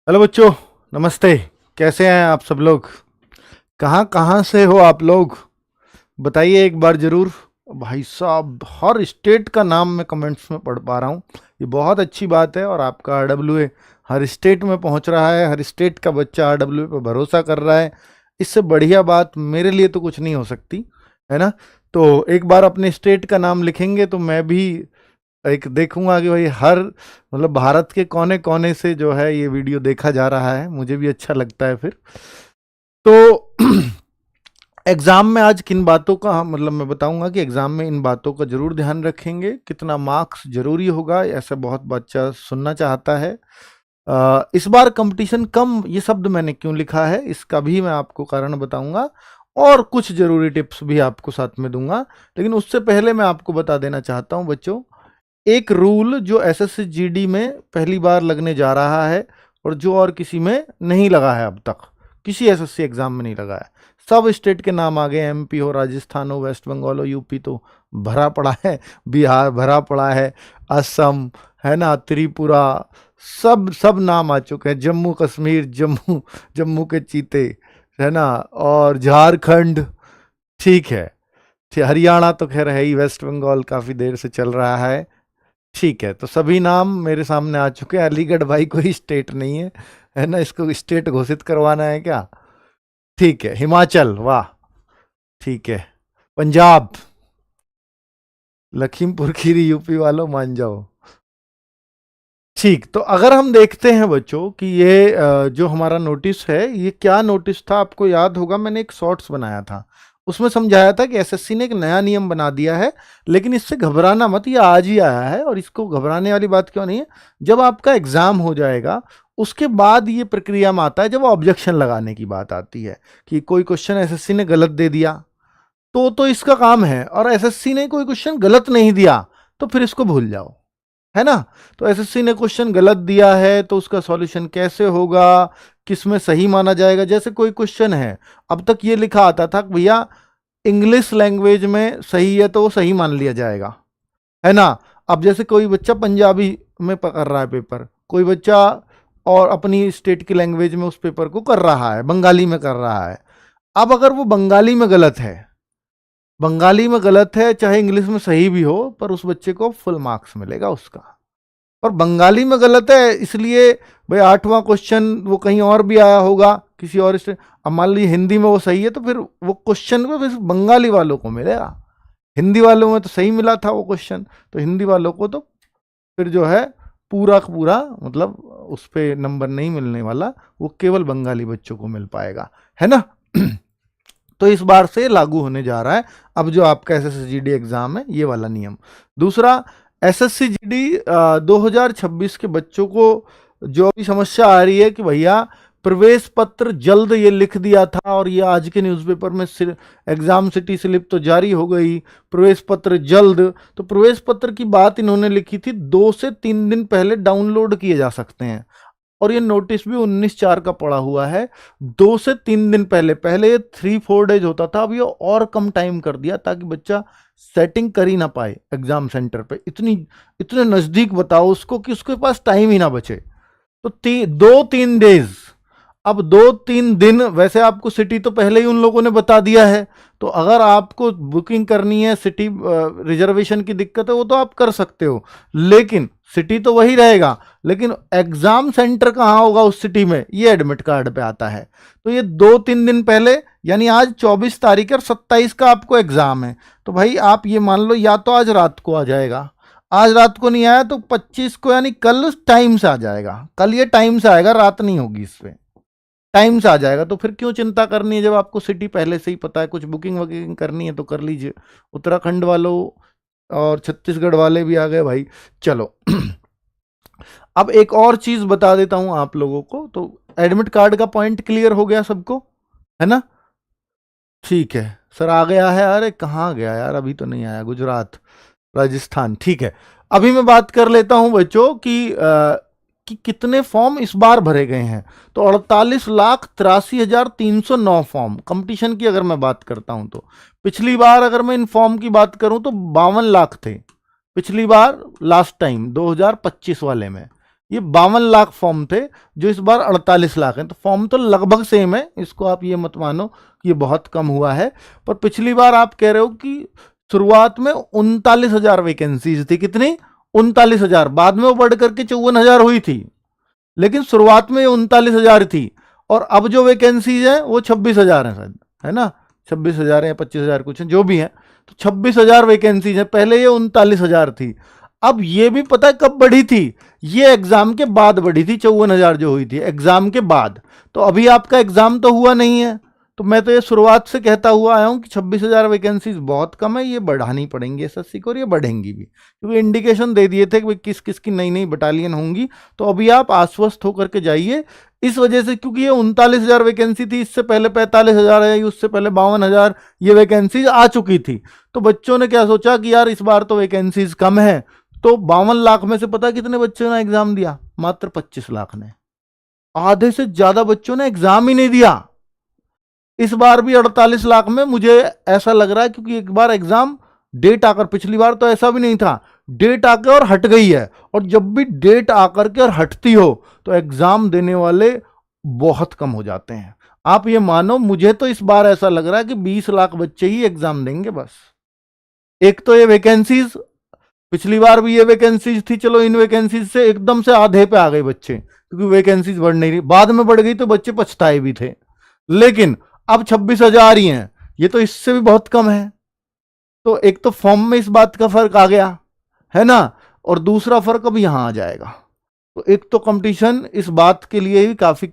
Hello बच्चों, नमस्ते। कैसे हैं आप सब लोग? कहाँ कहाँ से हो आप लोग? बताइए एक बार ज़रूर। भाई साहब, हर स्टेट का नाम मैं कमेंट्स में पढ़ पा रहा हूँ। ये बहुत अच्छी बात है। और आपका आरडब्ल्यूए हर स्टेट में पहुँच रहा है, हर स्टेट का बच्चा आरडब्ल्यूए पे भरोसा कर रहा है। इससे बढ़िया बात मेरे लिए तो कुछ नहीं हो सकती, है ना? तो एक बार अपने स्टेट का नाम लिखेंगे तो मैं भी एक देखूंगा कि भाई हर मतलब भारत के कोने कोने से जो है ये वीडियो देखा जा रहा है। मुझे भी अच्छा लगता है फिर। तो एग्जाम में आज किन बातों का मतलब मैं बताऊंगा कि एग्जाम में इन बातों का जरूर ध्यान रखेंगे। कितना मार्क्स जरूरी होगा, ऐसा बहुत बच्चा सुनना चाहता है। इस बार कंपटीशन कम, ये शब्द मैंने क्यों लिखा है इसका भी मैं आपको कारण बताऊंगा, और कुछ जरूरी टिप्स भी आपको साथ में दूंगा। लेकिन उससे पहले मैं आपको बता देना चाहता हूं बच्चों, एक रूल जो एसएससी जीडी में पहली बार लगने जा रहा है और जो और किसी में नहीं लगा है, अब तक किसी एसएससी एग्जाम में नहीं लगा है। सब स्टेट के नाम आ गए, एमपी हो, राजस्थान हो, वेस्ट बंगाल हो, यूपी तो भरा पड़ा है, बिहार भरा पड़ा है, असम है ना, त्रिपुरा, सब सब नाम आ चुके हैं, जम्मू कश्मीर, जम्मू जम्मू के चीते, है ना, और झारखंड। ठीक है, हरियाणा तो खैर है ही, वेस्ट बंगाल काफ़ी देर से चल रहा है। ठीक है, तो सभी नाम मेरे सामने आ चुके हैं। अलीगढ़ भाई कोई स्टेट नहीं है ना? इसको स्टेट घोषित करवाना है क्या? ठीक है, हिमाचल, वाह, ठीक है, पंजाब, लखीमपुर खीरी यूपी वालों मान जाओ। ठीक, तो अगर हम देखते हैं बच्चों कि ये जो हमारा नोटिस है, ये क्या नोटिस था, आपको याद होगा मैंने एक शॉर्ट्स बनाया था, उसमें समझाया था कि एसएससी ने एक नया नियम बना दिया है। लेकिन इससे घबराना मत, ये आज ही आया है और इसको घबराने वाली बात क्यों नहीं है। जब आपका एग्जाम हो जाएगा उसके बाद ये प्रक्रिया में आता है, जब ऑब्जेक्शन लगाने की बात आती है कि कोई क्वेश्चन एसएससी ने गलत दे दिया तो इसका काम है, और एसएससी ने कोई क्वेश्चन गलत नहीं दिया तो फिर इसको भूल जाओ, है ना? तो एसएससी ने क्वेश्चन गलत दिया है तो उसका सॉल्यूशन कैसे होगा, किसमें सही माना जाएगा। जैसे कोई क्वेश्चन है, अब तक ये लिखा आता था कि भैया इंग्लिश लैंग्वेज में सही है तो वो सही मान लिया जाएगा, है ना? अब जैसे कोई बच्चा पंजाबी में कर रहा है पेपर, कोई बच्चा और अपनी स्टेट की लैंग्वेज में उस पेपर को कर रहा है, बंगाली में कर रहा है। अब अगर वो बंगाली में गलत है, बंगाली में गलत है चाहे इंग्लिश में सही भी हो, पर उस बच्चे को फुल मार्क्स मिलेगा उसका। और बंगाली में गलत है इसलिए भाई आठवां क्वेश्चन वो कहीं और भी आया होगा किसी और अब मान लीजिए हिंदी में वो सही है तो फिर वो क्वेश्चन को फिर बंगाली वालों को मिलेगा। हिंदी वालों में तो सही मिला था वो क्वेश्चन, तो हिंदी वालों को तो फिर जो है पूरा का पूरा मतलब उस पर नंबर नहीं मिलने वाला, वो केवल बंगाली बच्चों को मिल पाएगा, है ना? तो इस बार से लागू होने जा रहा है अब जो आपका एसएससी जीडी एग्जाम है, ये वाला नियम। दूसरा, एसएससी जीडी 2026 के बच्चों को जो भी समस्या आ रही है कि भैया प्रवेश पत्र जल्द, ये लिख दिया था और ये आज के न्यूज़पेपर में एग्जाम सिटी स्लिप तो जारी हो गई, प्रवेश पत्र जल्द। तो प्रवेश पत्र की बात इन्होंने लिखी थी 2 से 3 दिन पहले डाउनलोड किए जा सकते हैं, और ये नोटिस भी 19/4 का पड़ा हुआ है। 2 से 3 दिन पहले, पहले ये 3-4 डेज होता था, अब ये और कम टाइम कर दिया ताकि बच्चा सेटिंग कर ही ना पाए एग्जाम सेंटर पे। इतने नजदीक बताओ उसको कि उसके पास टाइम ही ना बचे। तो 2-3 डेज, अब 2-3 दिन। वैसे आपको सिटी तो पहले ही उन लोगों ने बता दिया है, तो अगर आपको बुकिंग करनी है, सिटी रिजर्वेशन की दिक्कत है, वो तो आप कर सकते हो, लेकिन सिटी तो वही रहेगा, लेकिन एग्जाम सेंटर कहाँ होगा उस सिटी में, ये एडमिट कार्ड पे आता है। तो ये 2-3 दिन पहले, यानी आज 24 तारीख और 27 का आपको एग्जाम है, तो भाई आप ये मान लो या तो आज रात को आ जाएगा, आज रात को नहीं आया तो 25 को, यानी कल टाइम से आ जाएगा, कल ये टाइम से आएगा, रात नहीं होगी, इस पे टाइम से आ जाएगा। तो फिर क्यों चिंता करनी है जब आपको सिटी पहले से ही पता है। कुछ बुकिंग वकिंग करनी है तो कर लीजिए। उत्तराखंड वालों और छत्तीसगढ़ वाले भी आ गए भाई। चलो अब एक और चीज बता देता हूं आप लोगों को। तो एडमिट कार्ड का पॉइंट क्लियर हो गया सबको, है ना? ठीक है सर, आ गया है। अरे कहाँ गया यार, अभी तो नहीं आया। गुजरात, राजस्थान, ठीक है। अभी मैं बात कर लेता हूं बच्चों कि कितने फॉर्म इस बार भरे गए हैं। तो 48,83,309 फॉर्म कंपटीशन की अगर मैं बात करता हूं तो पिछली बार अगर मैं इन फॉर्म की बात करूं तो 52 लाख थे पिछली बार, लास्ट टाइम 2025 वाले में। ये 52 लाख फॉर्म थे, जो इस बार 48 लाख हैं। तो फॉर्म तो लगभग सेम है, इसको आप ये मत मानो कि ये बहुत कम हुआ है। पर पिछली बार आप कह रहे हो कि शुरुआत में 39,000 वैकेंसीज थी। कितनी? 39,000। बाद में वो बढ़ करके 54,000 हुई थी, लेकिन शुरुआत में 39,000 थी। और अब जो वैकेंसीज है वो 26,000 है शायद, है ना? 26,000 या 25,000 कुछ है, जो भी है। तो 26,000 वैकेंसीज है, पहले ये 39,000 थी। अब ये भी पता है कब बढ़ी थी? ये एग्जाम के बाद बढ़ी थी, 54,000 जो हुई थी एग्जाम के बाद। तो अभी आपका एग्जाम तो हुआ नहीं है, तो मैं तो ये शुरुआत से कहता हुआ आया हूं कि 26,000 वैकेंसीज बहुत कम है, ये बढ़ानी पड़ेंगी एसएससी को, और ये बढ़ेंगी भी, क्योंकि इंडिकेशन दे दिए थे कि किस किस की नई नई बटालियन होंगी। तो अभी आप आश्वस्त होकर के जाइए, इस वजह से, क्योंकि ये 39,000 वैकेंसी थी, इससे पहले 45,000 है, उससे पहले 52,000 ये वैकेंसीज आ चुकी थी। तो बच्चों ने क्या सोचा कि यार इस बार तो वैकेंसीज कम है, तो 52 लाख में से पता कितने बच्चों ने एग्जाम दिया? मात्र 25 लाख ने। आधे से ज्यादा बच्चों ने एग्जाम ही नहीं दिया। इस बार भी 48 लाख में मुझे ऐसा लग रहा है, क्योंकि एक बार एग्जाम डेट आकर, पिछली बार तो ऐसा भी नहीं था, डेट आकर और हट गई है। और जब भी डेट आकर के और हटती हो तो एग्जाम देने वाले बहुत कम हो जाते हैं। आप ये मानो, मुझे तो इस बार ऐसा लग रहा है कि 20 लाख बच्चे ही एग्जाम देंगे बस। एक तो ये वैकेंसीज, पिछली बार भी ये वैकेंसीज थी, चलो इन वैकेंसीज से एकदम से आधे पे आ गए बच्चे, क्योंकि वैकेंसीज बढ़ नहीं रही, बाद में बढ़ गई तो बच्चे पछताए भी थे। लेकिन अब 26,000 ही हैं, ये तो इससे भी बहुत कम है। तो एक तो फॉर्म में इस बात का फर्क आ गया, है ना? और दूसरा फर्क अब यहां आ जाएगा। तो एक तो कंपटीशन इस बात के लिए ही काफी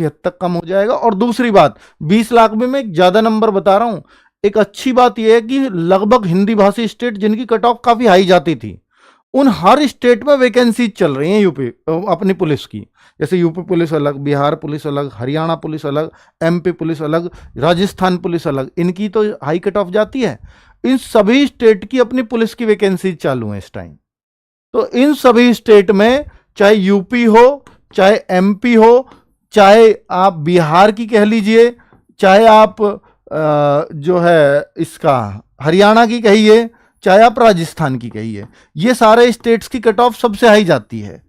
हद तक कम हो जाएगा। और दूसरी बात, 20 लाख में मैं एक ज्यादा नंबर बता रहा हूं। एक अच्छी बात यह है कि लगभग हिंदी भाषी स्टेट जिनकी कट ऑफ काफी हाई जाती थी, उन हर स्टेट में वैकेंसी चल रही हैं यूपी अपनी पुलिस की। जैसे यूपी पुलिस अलग, बिहार पुलिस अलग, हरियाणा पुलिस अलग, एमपी पुलिस अलग, राजस्थान पुलिस अलग, इनकी तो हाई कट ऑफ जाती है। इन सभी स्टेट की अपनी पुलिस की वैकेंसी चालू है इस टाइम। तो इन सभी स्टेट में, चाहे यूपी हो, चाहे एमपी हो, चाहे आप बिहार की कह लीजिए, चाहे आप जो है इसका हरियाणा की कहिए, चाहे आप राजस्थान की कहिए, ये सारे स्टेट्स की कट ऑफ सबसे हाई जाती है।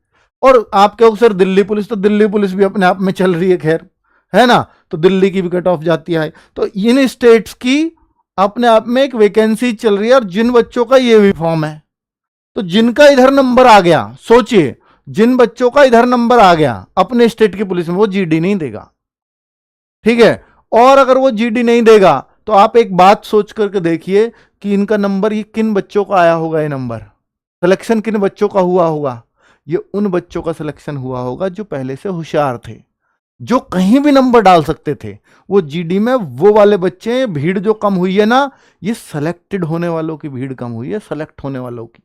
और आप कहो सर दिल्ली पुलिस, तो दिल्ली पुलिस भी अपने आप में चल रही है, खैर, है ना? तो दिल्ली की भी कट ऑफ जाती है। तो इन स्टेट्स की अपने आप में एक वैकेंसी चल रही है। और जिन बच्चों का ये भी फॉर्म है, तो जिनका इधर नंबर आ गया, सोचिए, जिन बच्चों का इधर नंबर आ गया अपने स्टेट की पुलिस में, वो जीडी नहीं देगा, ठीक है? और अगर वो जीडी नहीं देगा तो आप एक बात सोच करके देखिए कि इनका नंबर, ये किन बच्चों का आया होगा, ये नंबर सिलेक्शन किन बच्चों का हुआ होगा? ये उन बच्चों का सिलेक्शन हुआ होगा जो पहले से होशियार थे, जो कहीं भी नंबर डाल सकते थे। वो जीडी में वो वाले बच्चे, भीड़ जो कम हुई है ना, ये सेलेक्टेड होने वालों की भीड़ कम हुई है, सेलेक्ट होने वालों की।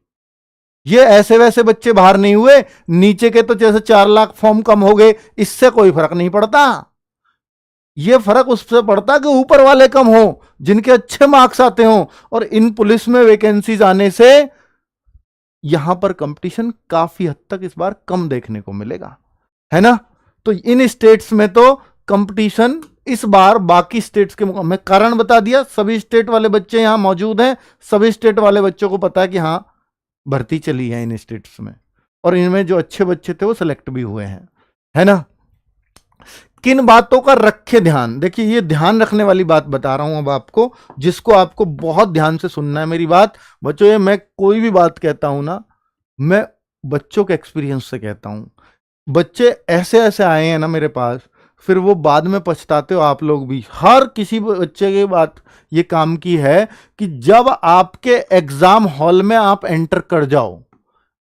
ये ऐसे वैसे बच्चे बाहर नहीं हुए, नीचे के तो जैसे 4 लाख फॉर्म कम हो गए, इससे कोई फर्क नहीं पड़ता। ये फर्क उससे पड़ता कि ऊपर वाले कम हो, जिनके अच्छे मार्क्स आते हो। और इन पुलिस में वैकेंसीज आने से यहां पर कंपटीशन काफी हद तक इस बार कम देखने को मिलेगा, है ना? तो इन स्टेट्स में तो कंपटीशन इस बार बाकी स्टेट्स के मुकाबले, मैं कारण बता दिया, सभी स्टेट वाले बच्चे यहां मौजूद हैं, सभी स्टेट वाले बच्चों को पता है कि हां भर्ती चली है इन स्टेट्स में, और इनमें जो अच्छे बच्चे थे वो सिलेक्ट भी हुए हैं, है ना? किन बातों का रखे ध्यान? देखिए, ये ध्यान रखने वाली बात बता रहा हूं अब आपको, जिसको आपको बहुत ध्यान से सुनना है मेरी बात। बच्चों, ये मैं कोई भी बात कहता हूं ना, मैं बच्चों के एक्सपीरियंस से कहता हूं। बच्चे ऐसे ऐसे आए हैं ना मेरे पास, फिर वो बाद में पछताते हो आप लोग भी। हर किसी बच्चे की बात ये काम की है कि जब आपके एग्जाम हॉल में आप एंटर कर जाओ,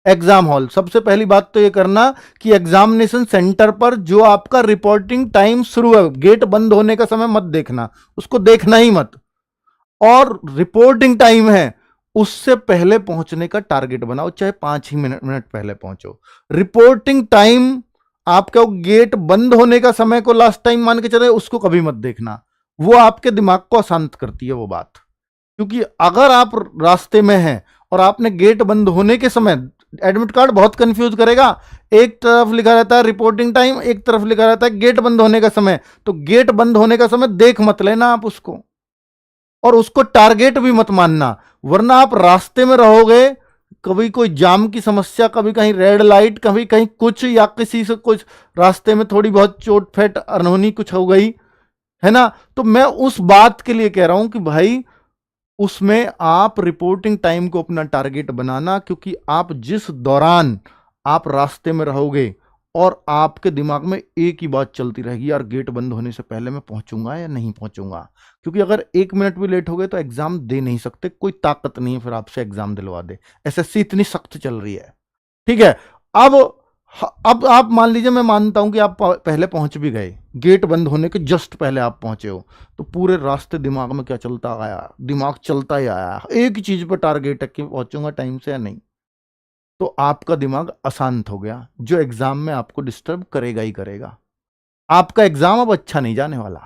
एग्जाम हॉल, सबसे पहली बात तो ये करना कि एग्जामिनेशन सेंटर पर जो आपका रिपोर्टिंग टाइम शुरू है, गेट बंद होने का समय मत देखना, उसको देखना ही मत। और रिपोर्टिंग टाइम है, उससे पहले पहुंचने का टारगेट बनाओ, चाहे 5 ही मिनट पहले पहुंचो। रिपोर्टिंग टाइम, आपका गेट बंद होने का समय को लास्ट टाइम मान के चले, उसको कभी मत देखना। वो आपके दिमाग को अशांत करती है वो बात। क्योंकि अगर आप रास्ते में हैं और आपने गेट बंद होने के समय, एडमिट कार्ड बहुत कंफ्यूज करेगा, एक तरफ लिखा रहता है रिपोर्टिंग टाइम, एक तरफ लिखा रहता है गेट बंद होने का समय। तो गेट बंद होने का समय देख मत लेना आप उसको, और उसको टारगेट भी मत मानना, वरना आप रास्ते में रहोगे, कभी कोई जाम की समस्या, कभी कहीं रेड लाइट, कभी कहीं कुछ, या किसी से कुछ रास्ते में थोड़ी बहुत चोट फेट अनहोनी कुछ हो गई, है ना। तो मैं उस बात के लिए कह रहा हूं कि भाई उसमें आप रिपोर्टिंग टाइम को अपना टारगेट बनाना, क्योंकि आप जिस दौरान आप रास्ते में रहोगे और आपके दिमाग में एक ही बात चलती रहेगी, यार गेट बंद होने से पहले मैं पहुंचूंगा या नहीं पहुंचूंगा, क्योंकि अगर 1 मिनट भी लेट हो गए तो एग्जाम दे नहीं सकते, कोई ताकत नहीं है फिर आपसे एग्जाम दिलवा दे। एसएससी इतनी सख्त चल रही है, ठीक है। अब अब आप मान लीजिए, मैं मानता हूं कि आप पहले पहुंच भी गए, गेट बंद होने के जस्ट पहले आप पहुंचे हो, तो पूरे रास्ते दिमाग में क्या चलता आया, दिमाग चलता ही आया, एक ही चीज पर टारगेट है कि पहुंचूंगा टाइम से या नहीं। तो आपका दिमाग अशांत हो गया, जो एग्जाम में आपको डिस्टर्ब करेगा ही करेगा। आपका एग्जाम अब अच्छा नहीं जाने वाला,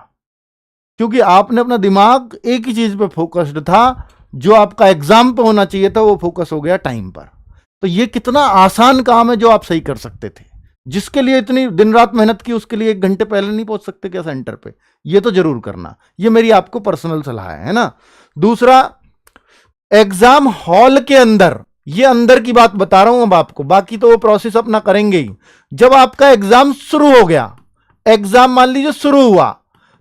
क्योंकि आपने अपना दिमाग एक ही चीज पे फोकस्ड था, जो आपका एग्जाम पे होना चाहिए था वो फोकस हो गया टाइम पर। तो ये कितना आसान काम है जो आप सही कर सकते थे, जिसके लिए इतनी दिन रात मेहनत की, उसके लिए 1 घंटे पहले नहीं पहुंच सकते क्या सेंटर पे? ये तो जरूर करना, ये मेरी आपको पर्सनल सलाह है ना। दूसरा, एग्जाम हॉल के अंदर, ये अंदर की बात बता रहा हूं अब आपको, बाकी तो वो प्रोसेस अपना करेंगे ही। जब आपका एग्जाम शुरू हो गया, एग्जाम मान लीजिए शुरू हुआ,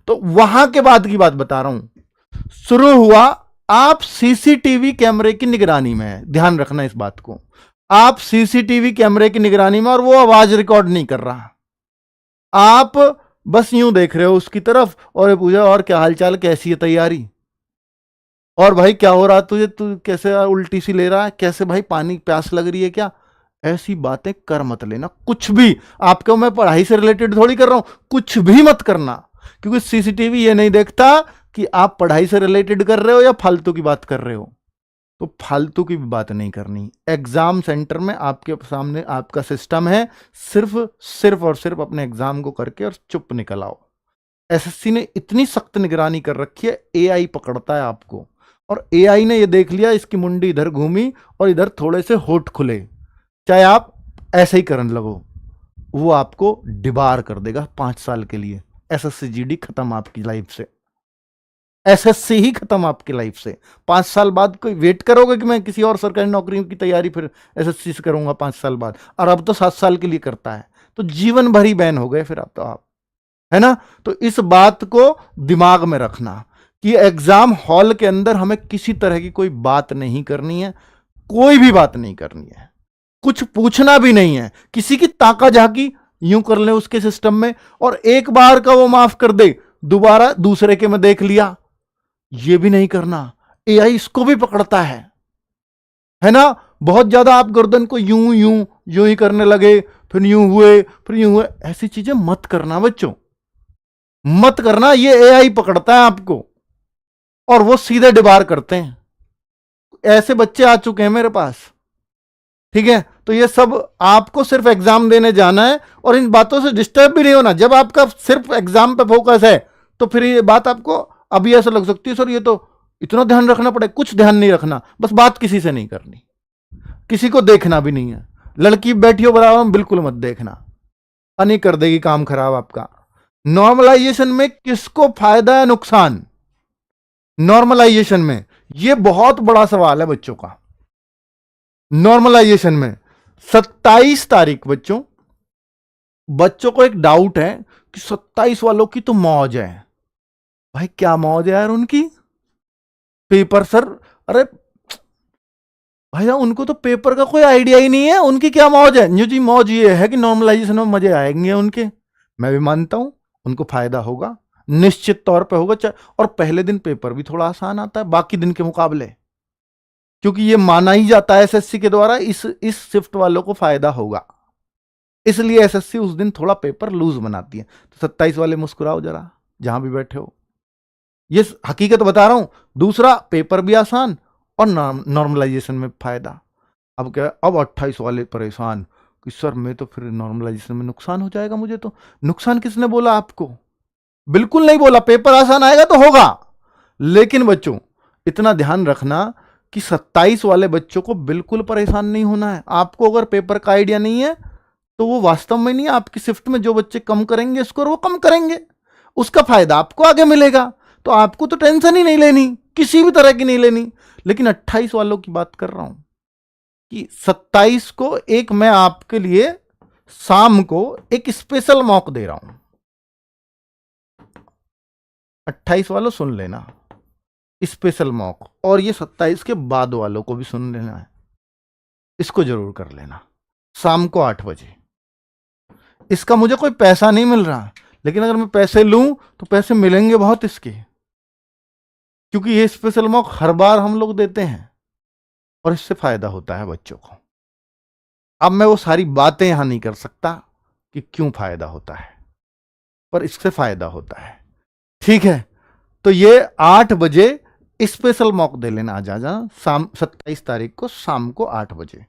तो वहां के बाद की बात बता रहा हूं। शुरू हुआ, आप सीसीटीवी कैमरे की निगरानी में है, ध्यान रखना इस बात को। आप सीसीटीवी कैमरे की निगरानी में, और वो आवाज रिकॉर्ड नहीं कर रहा, आप बस यूं देख रहे हो उसकी तरफ और पूछा और क्या हालचाल, कैसी है तैयारी, और भाई क्या हो रहा तुझे, तू कैसे उल्टी सी ले रहा है, कैसे भाई पानी प्यास लग रही है क्या, ऐसी बातें कर मत लेना कुछ भी। आपको मैं पढ़ाई से रिलेटेड थोड़ी कर रहा हूं, कुछ भी मत करना, क्योंकि सीसीटीवी ये नहीं देखता कि आप पढ़ाई से रिलेटेड कर रहे हो या फालतू की बात कर रहे हो। तो फालतू की भी बात नहीं करनी। एग्जाम सेंटर में आपके सामने आपका सिस्टम है, सिर्फ सिर्फ और सिर्फ अपने एग्जाम को करके और चुप निकल आओ। एसएससी ने इतनी सख्त निगरानी कर रखी है, एआई पकड़ता है आपको, और एआई ने ये देख लिया, इसकी मुंडी इधर घूमी और इधर थोड़े से होठ खुले, चाहे आप ऐसे ही करने लगो, वो आपको डिबार कर देगा 5 साल के लिए। एसएससी जीडी खत्म आपकी लाइफ से, एसएससी ही खत्म आपकी लाइफ से। 5 साल बाद कोई वेट करोगे कि मैं किसी और सरकारी नौकरी की तैयारी फिर एसएससी से करूंगा 5 साल बाद, और अब तो 7 साल के लिए करता है, तो जीवन भर ही बैन हो गए फिर अब तो आप, है ना। तो इस बात को दिमाग में रखना कि एग्जाम हॉल के अंदर हमें किसी तरह की कोई बात नहीं करनी है, कोई भी बात नहीं करनी है, कुछ पूछना भी नहीं है, किसी की ताका झाकी यूं कर ले उसके सिस्टम में, और एक बार का वो माफ कर दे, दोबारा दूसरे के में देख लिया, ये भी नहीं करना। एआई इसको भी पकड़ता है ना। बहुत ज्यादा आप गर्दन को यूं यूं यूं ही करने लगे, फिर यूं हुए, फिर यूं हुए, ऐसी चीजें मत करना बच्चों, मत करना। ये एआई पकड़ता है आपको और वो सीधे डिबार करते हैं। ऐसे बच्चे आ चुके हैं मेरे पास, ठीक है। तो ये सब आपको सिर्फ एग्जाम देने जाना है और इन बातों से डिस्टर्ब भी नहीं होना। जब आपका सिर्फ एग्जाम पे फोकस है तो फिर ये बात आपको अभी ऐसा लग सकती है, सर ये तो इतना ध्यान रखना पड़े, कुछ ध्यान नहीं रखना, बस बात किसी से नहीं करनी, किसी को देखना भी नहीं है। लड़की बैठी हो बराबर में, बिल्कुल मत देखना, नहीं कर देगी काम खराब आपका। नॉर्मलाइजेशन में किसको फायदा है नुकसान? नॉर्मलाइजेशन में यह बहुत बड़ा सवाल है बच्चों का। नॉर्मलाइजेशन में 27 तारीख बच्चों को एक डाउट है कि 27 वालों की तो मौज है। भाई क्या मौज है यार उनकी? पेपर सर, अरे भाई साहब उनको तो पेपर का कोई आइडिया ही नहीं है, उनकी क्या मौज है? जी मौज ये है कि नॉर्मलाइजेशन में मजे आएंगे उनके। मैं भी मानता हूं उनको फायदा होगा, निश्चित तौर पे होगा। और पहले दिन पेपर भी थोड़ा आसान आता है बाकी दिन के मुकाबले, क्योंकि ये माना ही जाता है एसएससी के द्वारा इस शिफ्ट वालों को फायदा होगा, इसलिए एसएससी उस दिन थोड़ा पेपर लूज बनाती है। तो 27 वाले मुस्कुराओ जरा जहां भी बैठे हो, ये हकीकत बता रहा हूं। दूसरा, पेपर भी आसान और नॉर्मलाइजेशन में फायदा। अब क्या, अब 28 वाले परेशान कि सर मैं तो फिर नॉर्मलाइजेशन में नुकसान हो जाएगा मुझे। तो नुकसान किसने बोला आपको? बिल्कुल नहीं बोला। पेपर आसान आएगा तो होगा, लेकिन बच्चों इतना ध्यान रखना कि 27 वाले बच्चों को बिल्कुल परेशान नहीं होना है। आपको अगर पेपर का आइडिया नहीं है तो वो वास्तव में नहीं है, आपकी शिफ्ट में जो बच्चे कम करेंगे स्कोर वो कम करेंगे, उसका फायदा आपको आगे मिलेगा। तो आपको तो टेंशन ही नहीं लेनी, किसी भी तरह की नहीं लेनी। लेकिन 28 वालों की बात कर रहा हूं, कि 27 को एक मैं आपके लिए शाम को एक स्पेशल मौका दे रहा हूं। 28 वालों सुन लेना, स्पेशल मौका, और ये 27 के बाद वालों को भी सुन लेना है, इसको जरूर कर लेना। शाम को 8 बजे। इसका मुझे कोई पैसा नहीं मिल रहा, लेकिन अगर मैं पैसे लूं तो पैसे मिलेंगे बहुत इसके, क्योंकि ये स्पेशल मौका हर बार हम लोग देते हैं और इससे फायदा होता है बच्चों को। अब मैं वो सारी बातें यहां नहीं कर सकता कि क्यों फायदा होता है, पर इससे फायदा होता है। ठीक है, तो ये 8 बजे स्पेशल मॉक दे लेना आ जा शाम 27 तारीख को शाम को 8 बजे।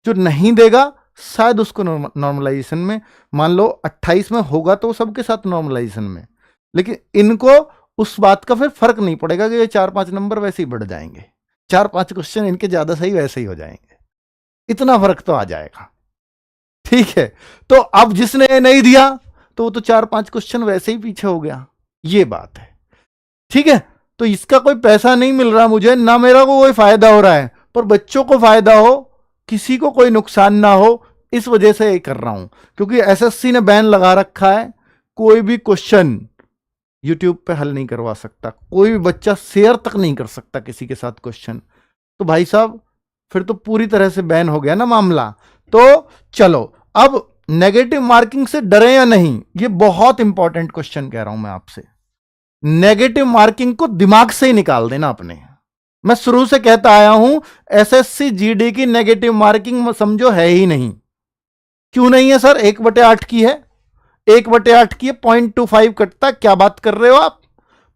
जो नहीं देगा शायद उसको नॉर्मलाइजेशन में, मान लो 28 में होगा तो सबके साथ नॉर्मलाइजेशन में, लेकिन इनको उस बात का फिर फर्क नहीं पड़ेगा कि ये 4-5 नंबर वैसे ही बढ़ जाएंगे, 4-5 क्वेश्चन इनके ज्यादा सही वैसे ही हो जाएंगे, इतना फर्क तो आ जाएगा। ठीक है, तो अब जिसने नहीं दिया तो वो तो 4-5 क्वेश्चन वैसे ही पीछे हो गया, ये बात है। ठीक है, तो इसका कोई पैसा नहीं मिल रहा मुझे, ना मेरा को कोई फायदा हो रहा है, पर बच्चों को फायदा हो, किसी को कोई नुकसान ना हो, इस वजह से ये कर रहा हूं। क्योंकि एसएससी ने बैन लगा रखा है, कोई भी क्वेश्चन यूट्यूब पे हल नहीं करवा सकता, कोई भी बच्चा शेयर तक नहीं कर सकता किसी के साथ क्वेश्चन। तो भाई साहब फिर तो पूरी तरह से बैन हो गया ना मामला। तो चलो, अब नेगेटिव मार्किंग से डरे या नहीं, ये बहुत इंपॉर्टेंट क्वेश्चन कह रहा हूं मैं आपसे। नेगेटिव मार्किंग को दिमाग से ही निकाल देना अपने। मैं शुरू से कहता आया हूं एसएससी जीडी की नेगेटिव मार्किंग समझो है ही नहीं। क्यों नहीं है सर? 1/8 की है, 1/8 की है, 0.25 कटता। क्या बात कर रहे हो आप?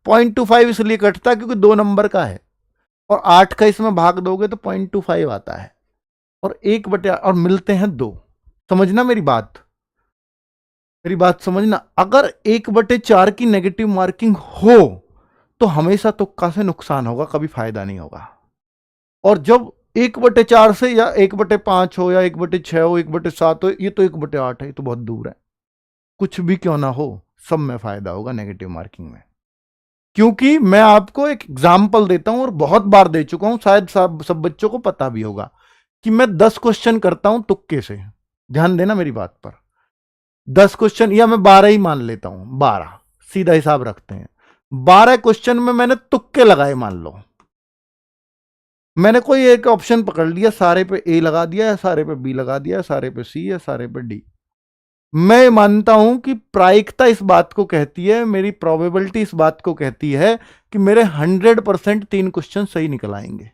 0.25 इसलिए कटता क्योंकि 2 नंबर का है, और 8 का इसमें भाग दोगे तो 0.25 आता है, और 1/8 और मिलते हैं 2। समझना मेरी बात, मेरी बात समझना। अगर 1/4 की नेगेटिव मार्किंग हो तो हमेशा तुक्का से नुकसान होगा, कभी फायदा नहीं होगा। और जब 1/4 से या 1/5 हो या 1/6 हो, 1/7 हो, ये तो 1/8 है, ये तो बहुत दूर है। कुछ भी क्यों ना हो, सब में फायदा होगा नेगेटिव मार्किंग में। क्योंकि मैं आपको एक एग्जाम्पल देता हूं और बहुत बार दे चुका हूं, शायद सब बच्चों को पता भी होगा कि मैं 10 क्वेश्चन करता हूं तुक्के से। ध्यान देना मेरी बात पर। 10 क्वेश्चन, या मैं 12 ही मान लेता हूं, 12 सीधा हिसाब रखते हैं। 12 क्वेश्चन में मैंने तुक्के लगाए, मान लो मैंने कोई एक ऑप्शन पकड़ लिया, सारे पे ए लगा दिया, या सारे पे बी लगा दिया, या सारे पे सी, या सारे पे डी। मैं मानता हूं कि प्रायिकता इस बात को कहती है, मेरी प्रोबेबिलिटी इस बात को कहती है कि मेरे 100% 3 क्वेश्चन सही निकल आएंगे।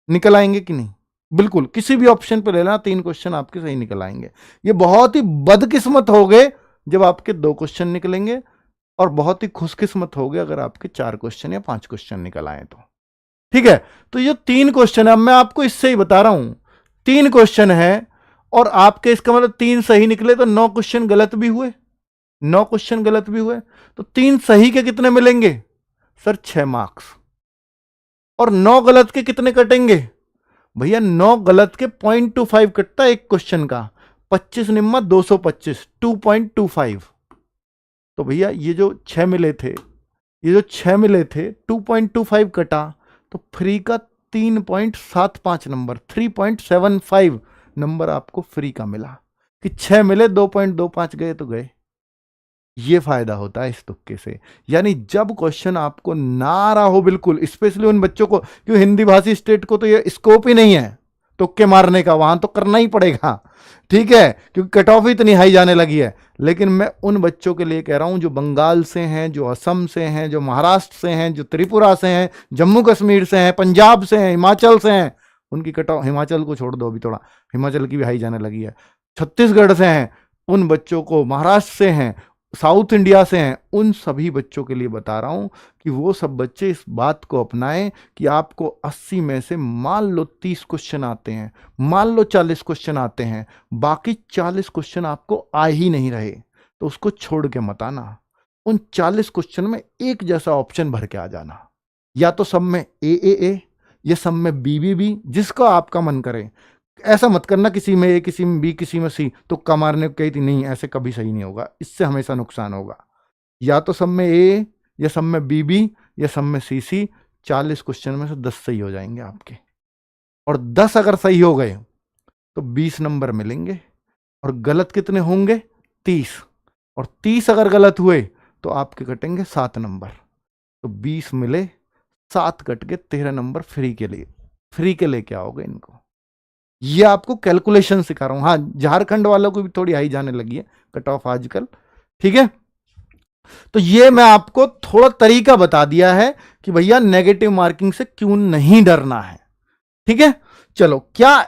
निकल आएंगे कि नहीं? बिल्कुल, किसी भी ऑप्शन पे लेना, 3 क्वेश्चन आपके सही निकल आएंगे। ये बहुत ही बदकिस्मत हो गए जब आपके 2 क्वेश्चन निकलेंगे, और बहुत ही खुशकिस्मत हो गए अगर आपके 4 क्वेश्चन या 5 क्वेश्चन निकल आए तो। ठीक है, तो ये 3 क्वेश्चन है, अब मैं आपको इससे ही बता रहा हूं 3 क्वेश्चन है, और आपके इसका मतलब 3 सही निकले तो 9 क्वेश्चन गलत भी हुए, 9 क्वेश्चन गलत भी हुए, तो 3 सही के कितने मिलेंगे सर? 6 मार्क्स। और 9 गलत के कितने कटेंगे भैया? 9 गलत के 0.25 कटता है एक क्वेश्चन का, 25 निम्मा 225, 2.25। तो भैया ये जो 6 मिले थे, ये जो 6 मिले थे, 2.25 कटा, तो फ्री का 3.75 नंबर, 3.75 नंबर आपको फ्री का मिला, कि 6 मिले 2.25 गए तो गए। ये फायदा होता है इस तुक्के से। यानी जब क्वेश्चन आपको ना आ रहा हो बिल्कुल, स्पेशली उन बच्चों को, क्यों हिंदी भाषी स्टेट को तो ये स्कोप ही नहीं है तुक्के मारने का, वहां तो करना ही पड़ेगा। ठीक है, क्योंकि कट ऑफ इतनी हाई जाने लगी है। लेकिन मैं उन बच्चों के लिए कह रहा हूं जो बंगाल से हैं, जो असम से हैं, जो महाराष्ट्र से हैं, जो त्रिपुरा से हैं, जम्मू कश्मीर से हैं, पंजाब से हैं, हिमाचल से हैं। उनकी कट ऑफ, हिमाचल को छोड़ दो अभी थोड़ा, हिमाचल की भी हाई जाने लगी है। छत्तीसगढ़ से हैं उन बच्चों को, महाराष्ट्र से हैं, साउथ इंडिया से हैं, उन सभी बच्चों के लिए बता रहा हूं कि वो सब बच्चे इस बात को अपनाएं कि आपको 80 में से मान लो 30 क्वेश्चन आते हैं, मान लो 40 क्वेश्चन आते हैं, बाकी 40 क्वेश्चन आपको आ ही नहीं रहे तो उसको छोड़ के मत आना। उन 40 क्वेश्चन में एक जैसा ऑप्शन भर के आ जाना, या तो सब में ए या सब में बी, जिसका आपका मन करे। ऐसा मत करना किसी में ए, किसी में बी, किसी में सी, तुक्का मारने को कही थी, नहीं, ऐसे कभी सही नहीं होगा, इससे हमेशा नुकसान होगा। या तो सब में ए, या सब में बी, या सब में सी। 40 क्वेश्चन में से 10 सही हो जाएंगे आपके, और 10 अगर सही हो गए तो 20 नंबर मिलेंगे, और गलत कितने होंगे? 30, और 30 अगर गलत हुए तो आपके कटेंगे 7 नंबर। तो 20 मिले, 7 कट के 13 नंबर फ्री के लिए, फ्री के लेके आओगे इनको। ये आपको कैलकुलेशन सिखा रहा हूं। हाँ, झारखंड वालों को भी थोड़ी हाई जाने लगी है कट ऑफ आजकल, ठीक है। तो ये मैं आपको थोड़ा तरीका बता दिया है कि भैया नेगेटिव मार्किंग से क्यों नहीं डरना है, ठीक है। चलो, क्या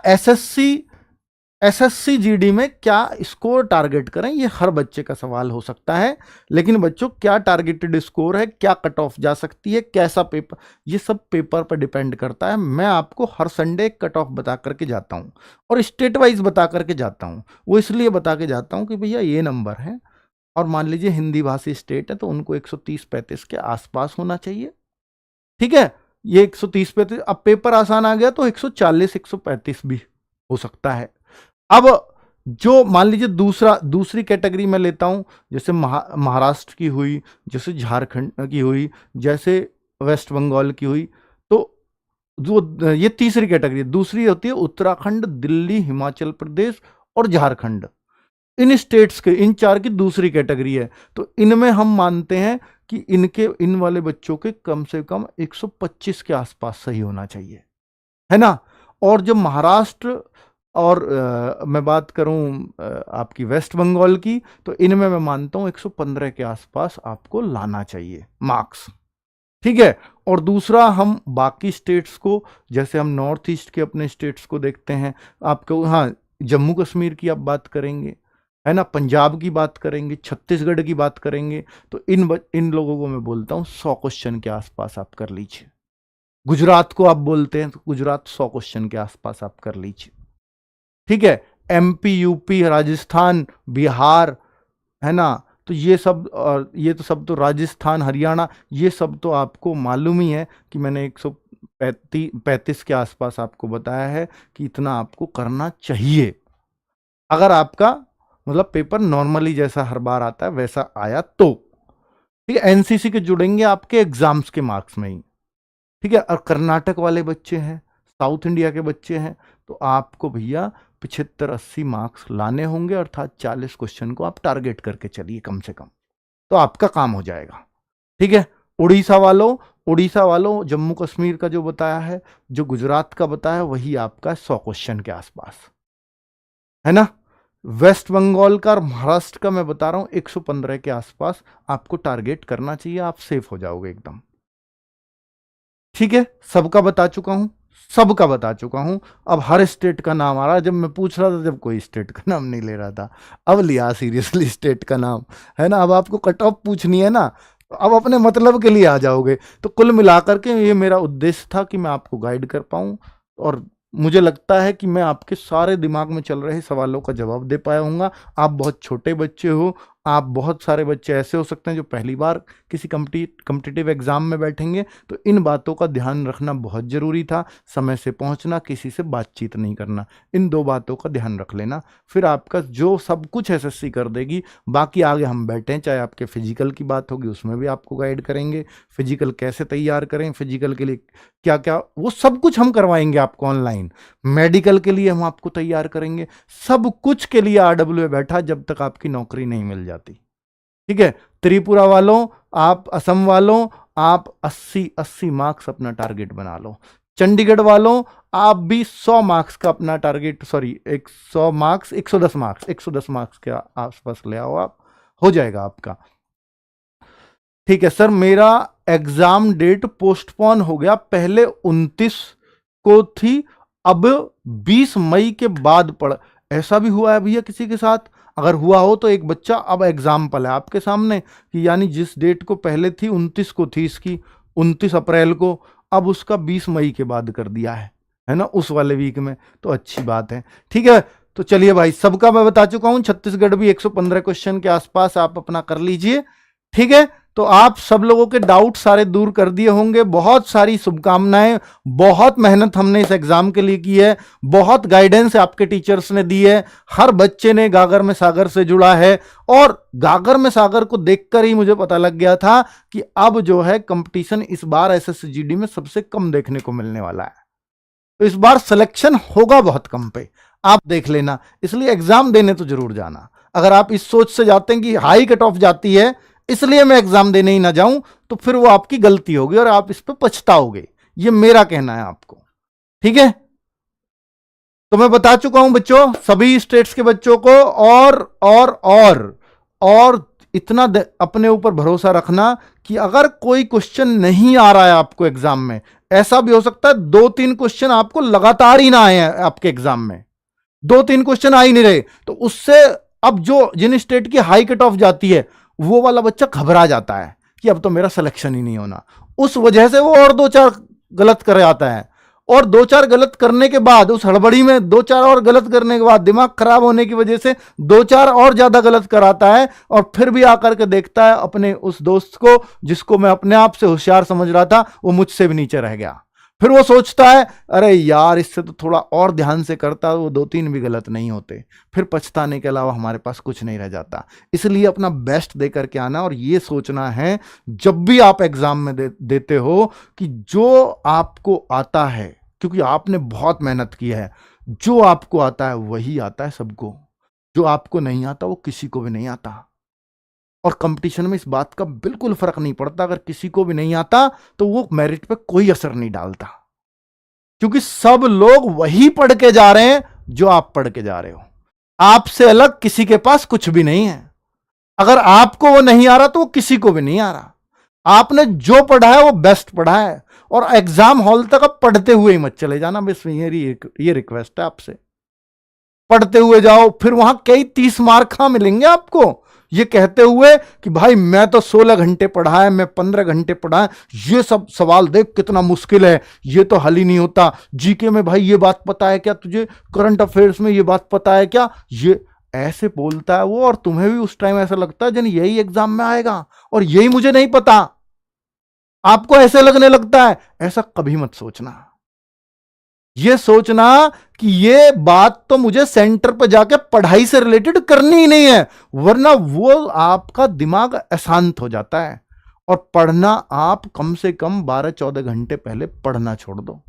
एसएससी जीडी में क्या स्कोर टारगेट करें, ये हर बच्चे का सवाल हो सकता है। लेकिन बच्चों, क्या टारगेटेड स्कोर है, क्या कट ऑफ जा सकती है, कैसा पेपर, ये सब पेपर पर डिपेंड करता है। मैं आपको हर संडे कट ऑफ बता करके जाता हूं, और स्टेट वाइज बता करके जाता हूं। वो इसलिए बता के जाता हूं कि भैया ये नंबर है, और मान लीजिए हिंदी भाषी स्टेट है तो उनको 130-35 के आसपास होना चाहिए, ठीक है। ये 130-35, अब पेपर आसान आ गया तो 140-135 भी हो सकता है। अब जो मान लीजिए दूसरी कैटेगरी में लेता हूं, जैसे महाराष्ट्र की हुई, जैसे झारखंड की हुई, जैसे वेस्ट बंगाल की हुई, तो जो ये तीसरी कैटेगरी, दूसरी होती है उत्तराखंड, दिल्ली, हिमाचल प्रदेश और झारखंड। इन स्टेट्स के, इन 4 की दूसरी कैटेगरी है। तो इनमें हम मानते हैं कि इन वाले बच्चों के कम से कम 125 के आसपास सही होना चाहिए, है ना। और जब महाराष्ट्र और मैं बात करूं आपकी वेस्ट बंगाल की, तो इनमें मैं मानता हूं 115 के आसपास आपको लाना चाहिए मार्क्स, ठीक है। और दूसरा, हम बाकी स्टेट्स को, जैसे हम नॉर्थ ईस्ट के अपने स्टेट्स को देखते हैं, आपको, हाँ, जम्मू कश्मीर की आप बात करेंगे, है ना, पंजाब की बात करेंगे, छत्तीसगढ़ की बात करेंगे, तो इन लोगों को मैं बोलता हूं 100 क्वेश्चन के आसपास आप कर लीजिए। गुजरात को आप बोलते हैं तो गुजरात 100 क्वेश्चन के आसपास आप कर लीजिए, ठीक है। एमपी, यूपी, राजस्थान, बिहार, है ना, तो ये सब, और ये तो सब तो राजस्थान, हरियाणा, ये सब तो आपको मालूम ही है कि मैंने 135 के आसपास आपको बताया है कि इतना आपको करना चाहिए। अगर आपका मतलब पेपर नॉर्मली जैसा हर बार आता है वैसा आया तो, ठीक है। एनसीसी के जुड़ेंगे आपके एग्जाम्स के मार्क्स में ही, ठीक है। और कर्नाटक वाले बच्चे हैं, साउथ इंडिया के बच्चे हैं, तो आपको भैया 75-80 मार्क्स लाने होंगे, अर्थात 40 क्वेश्चन को आप टारगेट करके चलिए कम से कम, तो आपका काम हो जाएगा, ठीक है। उड़ीसा वालों जम्मू कश्मीर का जो बताया है, जो गुजरात का बताया, वही आपका 100 क्वेश्चन के आसपास, है ना। वेस्ट बंगाल का और महाराष्ट्र का मैं बता रहा हूं 115 के आसपास आपको टारगेट करना चाहिए, आप सेफ हो जाओगे एकदम, ठीक है। सबका बता चुका हूं, सबका बता चुका हूं। अब हर स्टेट का नाम आ रहा है। जब मैं पूछ रहा था, जब कोई स्टेट का नाम नहीं ले रहा था, अब लिया सीरियसली स्टेट का नाम, है ना। अब आपको कट ऑफ पूछनी है ना, तो अब अपने मतलब के लिए आ जाओगे। तो कुल मिलाकर के ये मेरा उद्देश्य था कि मैं आपको गाइड कर पाऊं, और मुझे लगता है कि मैं आपके सारे दिमाग में चल रहे सवालों का जवाब दे पाया हूँगा। आप बहुत छोटे बच्चे हो, आप बहुत सारे बच्चे ऐसे हो सकते हैं जो पहली बार किसी कम्पिटिटिव एग्जाम में बैठेंगे, तो इन बातों का ध्यान रखना बहुत ज़रूरी था। समय से पहुंचना, किसी से बातचीत नहीं करना, इन 2 बातों का ध्यान रख लेना, फिर आपका जो सब कुछ एसएससी कर देगी। बाकी आगे हम बैठे हैं, चाहे आपके फिजिकल की बात होगी उसमें भी आपको गाइड करेंगे, फिजिकल कैसे तैयार करें, फिजिकल के लिए क्या क्या, वो सब कुछ हम करवाएंगे आपको ऑनलाइन। मेडिकल के लिए हम आपको तैयार करेंगे, सब कुछ के लिए आरडब्ल्यूए बैठा जब तक आपकी नौकरी नहीं मिल जाती, ठीक है। त्रिपुरा वालों, आप असम वालों, आप 80 मार्क्स अपना टारगेट बना लो। चंडीगढ़ वालों, आप भी 100 मार्क्स का अपना टारगेट, सॉरी 100 मार्क्स, 110 मार्क्स के आसपास ले आओ, आप हो जाएगा आपका, ठीक है। सर, मेरा एग्जाम डेट पोस्टपोन हो गया, पहले 29 को थी, अब 20 मई के बाद पड़, ऐसा भी हुआ है भैया किसी के साथ? अगर हुआ हो तो एक बच्चा अब एग्जाम्पल है आपके सामने कि यानी जिस डेट को पहले थी 29 को थी इसकी, 29 अप्रैल को, अब उसका 20 मई के बाद कर दिया है ना, उस वाले वीक में, तो अच्छी बात है, ठीक है। तो चलिए भाई, सबका मैं बता चुका हूं। छत्तीसगढ़ भी 115 क्वेश्चन के आसपास आप अपना कर लीजिए, ठीक है। तो आप सब लोगों के डाउट सारे दूर कर दिए होंगे। बहुत सारी शुभकामनाएं, बहुत मेहनत हमने इस एग्जाम के लिए की है, बहुत गाइडेंस आपके टीचर्स ने दी है, हर बच्चे ने गागर में सागर से जुड़ा है, और गागर में सागर को देखकर ही मुझे पता लग गया था कि अब जो है कंपटीशन इस बार एसएससीजीडी में सबसे कम देखने को मिलने वाला है। तो इस बार सिलेक्शन होगा बहुत कम पे। आप देख लेना। इसलिए एग्जाम देने तो जरूर जाना। अगर आप इस सोच से जाते हैं कि हाई कट ऑफ जाती है इसलिए मैं एग्जाम देने ही ना जाऊं, तो फिर वो आपकी गलती होगी और आप इस पर पछताओगे। ये मेरा कहना है आपको, ठीक है। तो मैं बता चुका हूं बच्चों सभी स्टेट्स के बच्चों को। और इतना अपने ऊपर भरोसा रखना कि अगर कोई क्वेश्चन नहीं आ रहा है आपको एग्जाम में, ऐसा भी हो सकता है 2-3 क्वेश्चन आपको लगातार ही ना आए हैं आपके एग्जाम में, 2-3 क्वेश्चन आ ही नहीं रहे, तो उससे अब जो जिन स्टेट की हाई कट ऑफ जाती है वो वाला बच्चा घबरा जाता है कि अब तो मेरा सिलेक्शन ही नहीं होना। उस वजह से वो और 2-4 गलत कर जाता है, और 2-4 गलत करने के बाद उस हड़बड़ी में 2-4 और गलत करने के बाद दिमाग खराब होने की वजह से 2-4 और ज्यादा गलत कराता है, और फिर भी आकर के देखता है अपने उस दोस्त को जिसको मैं अपने आप से होशियार समझ रहा था वो मुझसे भी नीचे रह गया। फिर वो सोचता है अरे यार इससे तो थोड़ा और ध्यान से करता वो 2-3 भी गलत नहीं होते। फिर पछताने के अलावा हमारे पास कुछ नहीं रह जाता। इसलिए अपना बेस्ट दे करके आना, और ये सोचना है जब भी आप एग्जाम में देते हो कि जो आपको आता है, क्योंकि आपने बहुत मेहनत की है, जो आपको आता है वही आता है सबको, जो आपको नहीं आता वो किसी को भी नहीं आता। और कंपटीशन में इस बात का बिल्कुल फर्क नहीं पड़ता, अगर किसी को भी नहीं आता तो वो मेरिट पे कोई असर नहीं डालता, क्योंकि सब लोग वही पढ़ के जा रहे हैं जो आप पढ़ के जा रहे हो। आपसे अलग किसी के पास कुछ भी नहीं है। अगर आपको वो नहीं आ रहा तो वो किसी को भी नहीं आ रहा। आपने जो पढ़ा है वो बेस्ट पढ़ा है, और एग्जाम हॉल तक आप पढ़ते हुए ही मत चले जाना। बस ये रिक्वेस्ट है आपसे, पढ़ते हुए जाओ। फिर वहां कई 30 मार्क मिलेंगे आपको ये कहते हुए कि भाई मैं तो 16 घंटे पढ़ा है, मैं 15 घंटे पढ़ा है, ये सब सवाल देख कितना मुश्किल है, ये तो हल ही नहीं होता। जीके में भाई ये बात पता है क्या तुझे, करंट अफेयर्स में ये बात पता है क्या, ये ऐसे बोलता है वो, और तुम्हें भी उस टाइम ऐसा लगता है जन यही एग्जाम में आएगा और यही मुझे नहीं पता। आपको ऐसे लगने लगता है। ऐसा कभी मत सोचना। ये सोचना कि ये बात तो मुझे सेंटर पर जाके पढ़ाई से रिलेटेड करनी ही नहीं है, वरना वो आपका दिमाग अशांत हो जाता है। और पढ़ना आप कम से कम 12-14 घंटे पहले पढ़ना छोड़ दो।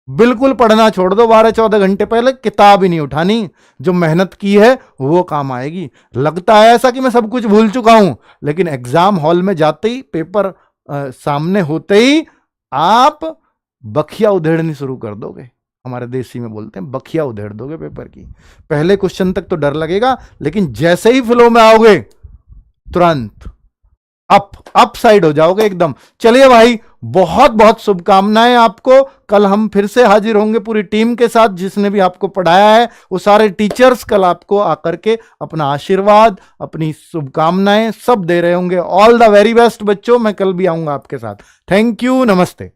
बिल्कुल पढ़ना छोड़ दो। 12-14 घंटे पहले किताब ही नहीं उठानी। जो मेहनत की है वो काम आएगी। लगता है ऐसा कि मैं सब कुछ भूल चुका हूं, लेकिन एग्जाम हॉल में जाते ही, पेपर सामने होते ही आप बखिया उधेड़नी शुरू कर दोगे। हमारे देसी में बोलते हैं बखिया उधेड़ दोगे पेपर की। पहले क्वेश्चन तक तो डर लगेगा, लेकिन जैसे ही फ्लो में आओगे तुरंत अप साइड हो जाओगे एकदम। चलिए भाई, बहुत बहुत शुभकामनाएं आपको। कल हम फिर से हाजिर होंगे पूरी टीम के साथ। जिसने भी आपको पढ़ाया है वो सारे टीचर्स कल आपको आकर के अपना आशीर्वाद, अपनी शुभकामनाएं सब दे रहे होंगे। ऑल द वेरी बेस्ट बच्चों। मैं कल भी आऊंगा आपके साथ। थैंक यू, नमस्ते।